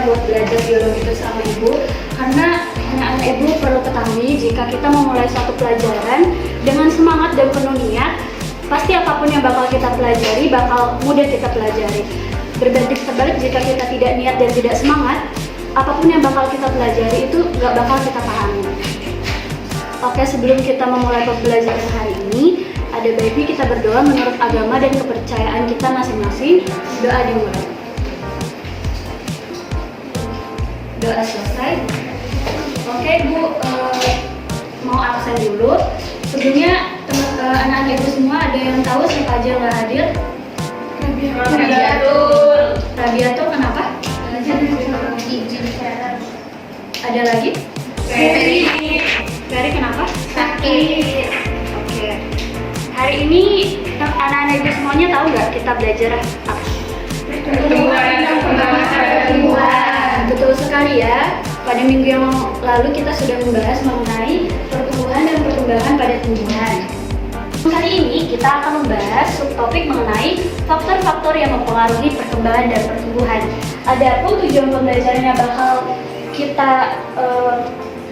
Buat belajar biologi bersama Ibu, karena anak-anak Ibu perlu ketahui jika kita memulai suatu pelajaran dengan semangat dan penuh niat, pasti apapun yang bakal kita pelajari bakal mudah kita pelajari. Berbanding terbalik jika kita tidak niat dan tidak semangat, apapun yang bakal kita pelajari itu gak bakal kita pahami. Oke, sebelum kita memulai pembelajaran hari ini, ada baiknya kita berdoa menurut agama dan kepercayaan kita masing-masing. Doa dimulai. Doa selesai. Oke, Bu, mau absen dulu. Sebelumnya anak-anak Ibu semua ada yang tahu siapa aja yang nggak hadir? Rabiatul kenapa? Ada lagi? Ferry kenapa? Sakit. Oke. Hari ini anak-anak Ibu semuanya tahu nggak kita belajar apa? Pertumbuhan. Betul sekali ya. Pada minggu yang lalu kita sudah membahas mengenai pertumbuhan dan perkembangan pada tumbuhan. Kali ini kita akan membahas subtopik mengenai faktor-faktor yang mempengaruhi perkembangan dan pertumbuhan. Adapun tujuan pembelajarannya bakal kita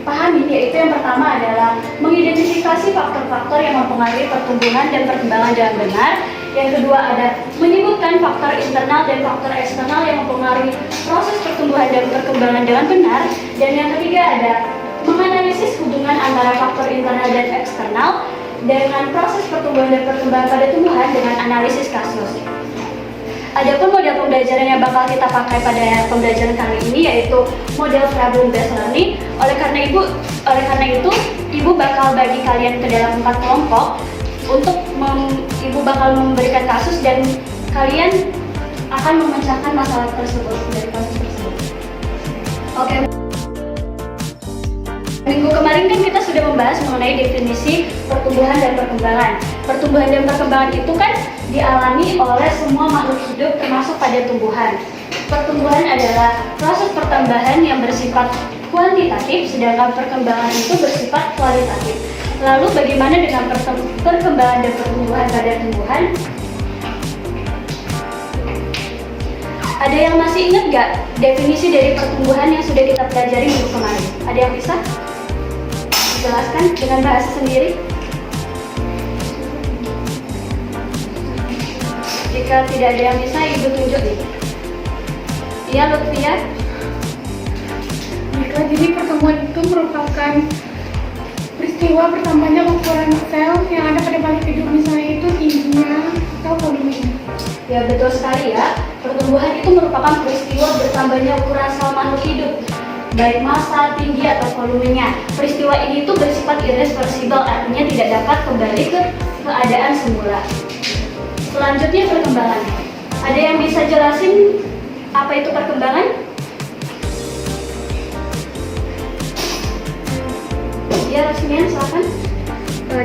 pahami, yaitu yang pertama adalah mengidentifikasi faktor-faktor yang mempengaruhi pertumbuhan dan perkembangan dengan benar. Yang kedua ada menyebutkan faktor internal dan faktor eksternal yang mempengaruhi proses pertumbuhan dan perkembangan dengan benar. Dan yang ketiga ada menganalisis hubungan antara faktor internal dan eksternal dengan proses pertumbuhan dan perkembangan pada tumbuhan dengan analisis kasus. Adapun model pembelajaran yang bakal kita pakai pada pembelajaran kali ini yaitu model problem based learning. Oleh karena itu, Ibu bakal bagi kalian ke dalam 4 kelompok untuk Ibu bakal memberikan kasus dan kalian akan memecahkan masalah tersebut dari kasus tersebut. Oke. Minggu kemarin kan kita sudah membahas mengenai definisi pertumbuhan dan perkembangan. Pertumbuhan dan perkembangan itu kan dialami oleh semua makhluk hidup termasuk pada tumbuhan. Pertumbuhan adalah proses pertambahan yang bersifat kuantitatif, sedangkan perkembangan itu bersifat kualitatif. Lalu bagaimana dengan perkembangan dan pertumbuhan pada tumbuhan? Ada yang masih ingat gak definisi dari pertumbuhan yang sudah kita pelajari minggu kemarin? Ada yang bisa jelaskan dengan bahasa sendiri? Jika tidak ada yang bisa, Ibu tunjuk nih. Iya, Lutfia. Baiklah, jadi pertemuan itu merupakan peristiwa bertambahnya ukuran sel yang ada pada makhluk hidup, misalnya itu tingginya atau volumenya. Ya, betul sekali ya. Pertumbuhan itu merupakan peristiwa bertambahnya ukuran sel makhluk hidup, baik massa, tinggi, atau volumenya. Peristiwa ini tuh bersifat irreversibel, artinya tidak dapat kembali ke keadaan semula. Selanjutnya perkembangan. Ada yang bisa jelasin apa itu perkembangan? Ya, Rasmian, silakan.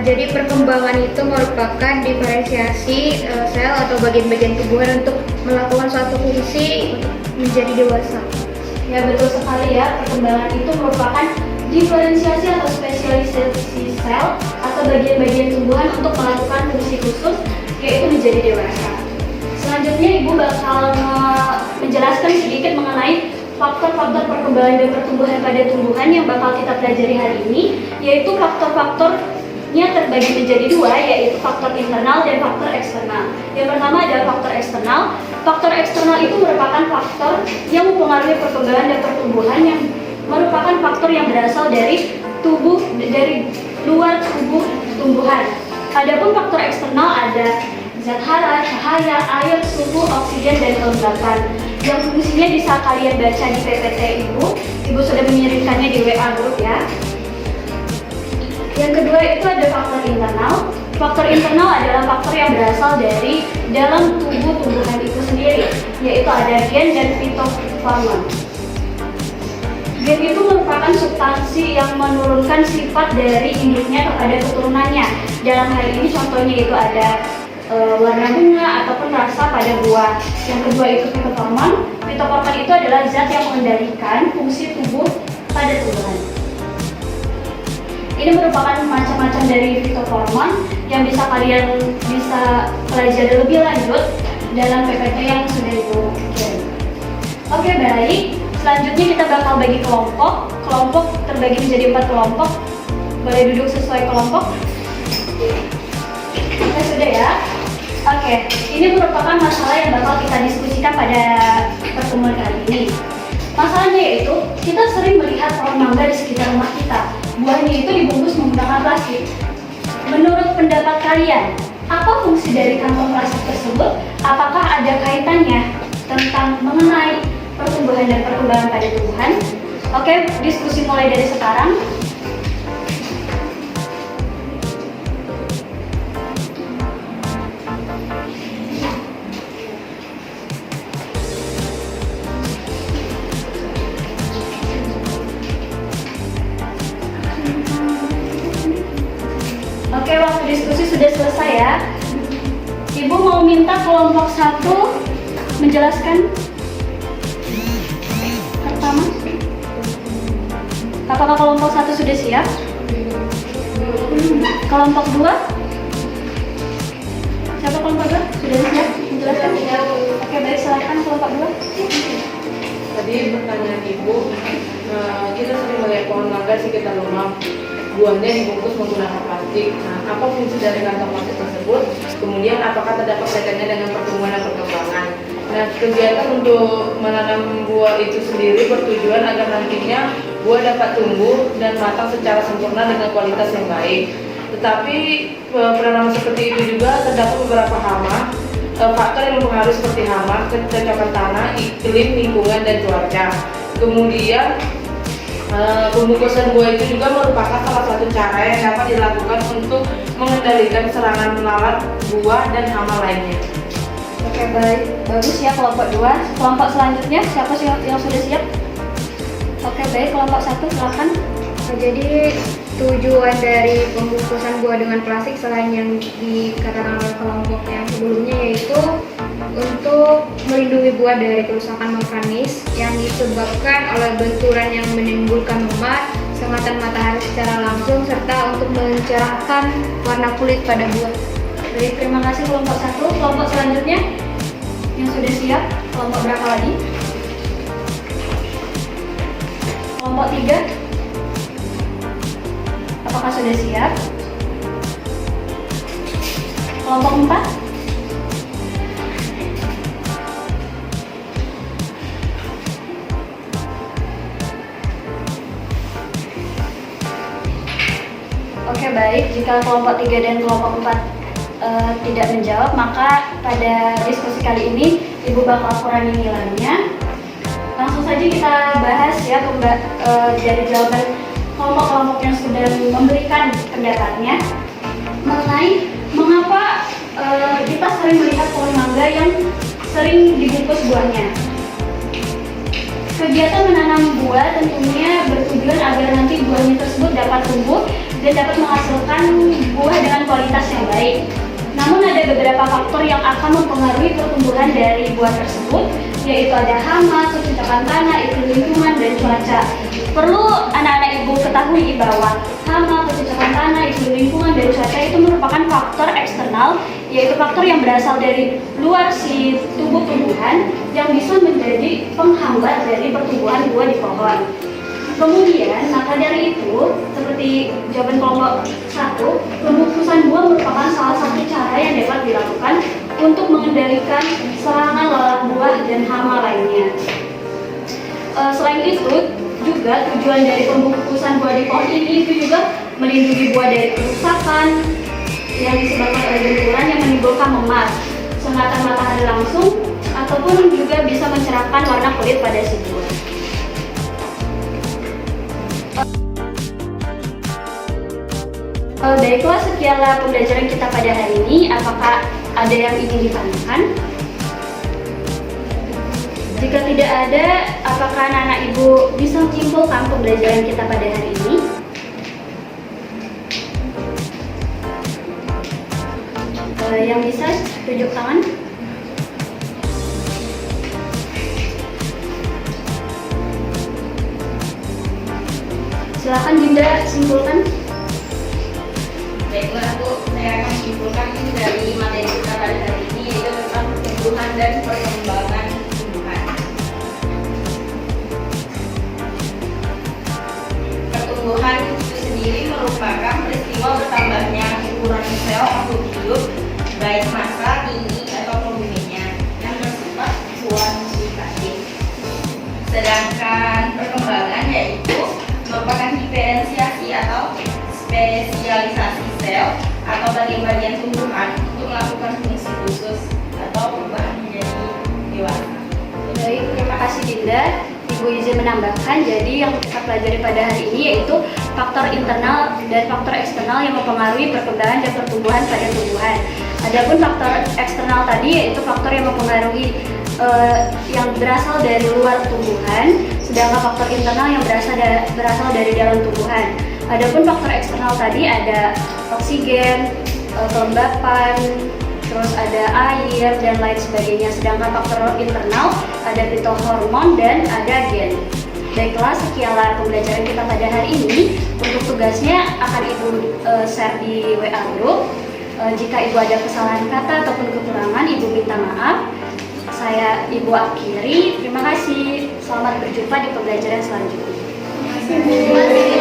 Jadi perkembangan itu merupakan diferensiasi sel atau bagian-bagian tumbuhan untuk melakukan suatu fungsi untuk menjadi dewasa. Ya, betul sekali ya. Perkembangan itu merupakan diferensiasi atau spesialisasi sel atau bagian-bagian tumbuhan untuk melakukan fungsi khusus, yaitu menjadi dewasa. Selanjutnya Ibu bakal menjelaskan sedikit mengenai faktor-faktor perkembangan dan pertumbuhan pada tumbuhan yang bakal kita pelajari hari ini, yaitu faktor-faktornya terbagi menjadi dua, yaitu faktor internal dan faktor eksternal. Yang pertama adalah faktor eksternal. Faktor eksternal itu merupakan faktor yang mempengaruhi perkembangan dan pertumbuhan yang merupakan faktor yang berasal dari luar tubuh tumbuhan. Adapun faktor eksternal ada zat hara, cahaya, air, suhu, oksigen, dan kelembapan yang fungsinya bisa kalian baca di PPT Ibu sudah mengirimkannya di WA group ya. Yang kedua itu ada faktor internal. Faktor internal adalah faktor yang berasal dari dalam tubuh tumbuhan itu sendiri, yaitu ada gen dan fitohormon. Gen itu merupakan substansi yang menurunkan sifat dari induknya kepada keturunannya. Dalam hal ini contohnya itu ada warna bunga ataupun rasa pada buah. Yang kedua itu fitohormon. Fitohormon itu adalah zat yang mengendalikan fungsi tubuh pada tumbuhan. Ini merupakan macam-macam dari fitohormon yang kalian bisa pelajari lebih lanjut dalam PPT yang sudah Ibu kirim. Oke, baik. Selanjutnya kita bakal bagi kelompok. Kelompok terbagi menjadi 4 kelompok. Boleh duduk sesuai kelompok. Oke, sudah ya. Oke, ini merupakan masalah yang bakal kita diskusikan pada pertemuan kali ini. Masalahnya yaitu, kita sering melihat pohon mangga di sekitar rumah kita. Buahnya itu dibungkus menggunakan plastik. Menurut pendapat kalian, apa fungsi dari kantong plastik tersebut? Apakah ada kaitannya tentang mengenai pertumbuhan dan perkembangan pada tumbuhan? Oke, diskusi mulai dari sekarang. Oke, waktu diskusi sudah selesai ya. Ibu mau minta kelompok 1 menjelaskan pertama. Apakah kelompok 1 sudah siap? Kelompok 2? Siapa kelompok 2? Sudah siap menjelaskan? Oke, baik, silakan kelompok 2. Tadi pertanyaan Ibu, kita sering melihat pohon mangga di sekitar rumah. Buahnya dibungkus menggunakan plastik. Nah, apa fungsi dari kantong plastik tersebut? Kemudian, apakah terdapat kaitannya dengan pertumbuhan dan perkembangan? Nah, kegiatan untuk menanam buah itu sendiri bertujuan agar nantinya buah dapat tumbuh dan matang secara sempurna dengan kualitas yang baik. Tetapi penanaman seperti itu juga terdapat beberapa hama, faktor yang mempengaruhi seperti hama, kecocokan tanah, iklim, lingkungan, dan cuaca. Kemudian pembungkusan buah itu juga merupakan salah satu cara yang dapat dilakukan untuk mengendalikan serangan lalat buah dan hama lainnya. Oke, baik, bagus ya kelompok 2. Kelompok selanjutnya siapa sih yang sudah siap? Oke, baik, kelompok 1 silakan. Jadi tujuan dari pembungkusan buah dengan plastik selain yang dikatakan oleh kelompok yang sebelumnya, yaitu untuk melindungi buah dari kerusakan mekanis yang disebabkan oleh benturan yang menimbulkan memar, sengatan matahari secara langsung, serta untuk mencerahkan warna kulit pada buah. Baik, terima kasih kelompok 1. Kelompok selanjutnya yang sudah siap, kelompok berapa lagi? Kelompok 3. Apakah sudah siap? Kelompok 4. Oke, baik, jika kelompok 3 dan kelompok 4 tidak menjawab, maka pada diskusi kali ini Ibu bakal kurangi nilainya. Langsung saja kita bahas ya dari jawaban kelompok-kelompok yang sudah memberikan pendapatnya mengenai mengapa kita sering melihat pohon mangga yang sering dibungkus buahnya. Kegiatan menanam buah tentunya bertujuan agar nanti buahnya tersebut dapat tumbuh dan dapat menghasilkan buah dengan kualitas yang baik. Namun ada beberapa faktor yang akan mempengaruhi pertumbuhan dari buah tersebut, yaitu ada hama, kecocokan tanah, iklim lingkungan, dan cuaca. Perlu anak-anak Ibu ketahui bahwa hama, kecocokan tanah, iklim lingkungan, dan cuaca itu merupakan faktor eksternal, yaitu faktor yang berasal dari luar si tubuh tumbuhan yang bisa menjadi penghambat dari pertumbuhan buah di pohon. Kemudian, maka dari itu, seperti jawaban kelompok 1, pembungkusan buah merupakan salah satu cara yang dapat dilakukan untuk mengendalikan serangan lalat buah dan hama lainnya. Selain itu, juga tujuan dari pembungkusan buah di pohon ini itu juga melindungi buah dari kerusakan yang disebabkan oleh benturan yang menimbulkan memar, sengatan matahari langsung, ataupun juga bisa mencerahkan warna kulit pada si buah. Baiklah, sekianlah pembelajaran kita pada hari ini. Apakah ada yang ingin ditanyakan? Jika tidak ada, apakah anak-anak ibu bisa menyimpulkan pembelajaran kita pada hari ini? Yang bisa tunjuk tangan. Silakan Dinda simpulkan. Baiklah Bu, saya akan menyimpulkan dari materi kita pada hari ini yaitu tentang pertumbuhan dan perkembangan tumbuhan. Pertumbuhan itu sendiri merupakan peristiwa bertambahnya ukuran sel makhluk hidup baik massa, tinggi, atau volumenya yang bersifat kuantitatif. Sedangkan perkembangan yaitu merupakan diferensiasi atau spesialisasi sel atau bagian-bagian tumbuhan untuk melakukan fungsi khusus atau perubahan menjadi dewasa. Baik, terima kasih Dinda. Ibu izin menambahkan, jadi yang kita pelajari pada hari ini yaitu faktor internal dan faktor eksternal yang mempengaruhi perkembangan dan pertumbuhan pada tumbuhan. Adapun faktor eksternal tadi yaitu faktor yang mempengaruhi yang berasal dari luar tumbuhan, sedangkan faktor internal yang berasal dari dalam tumbuhan. Adapun faktor eksternal tadi ada oksigen, kelembapan, terus ada air dan lain sebagainya. Sedangkan faktor internal ada fitohormon dan ada gen. Baiklah, sekianlah pembelajaran kita pada hari ini. Untuk tugasnya akan Ibu share di WA group. Jika Ibu ada kesalahan kata ataupun kekurangan, Ibu minta maaf. Saya Ibu akhiri. Terima kasih. Selamat berjumpa di pembelajaran selanjutnya. Terima kasih Bu.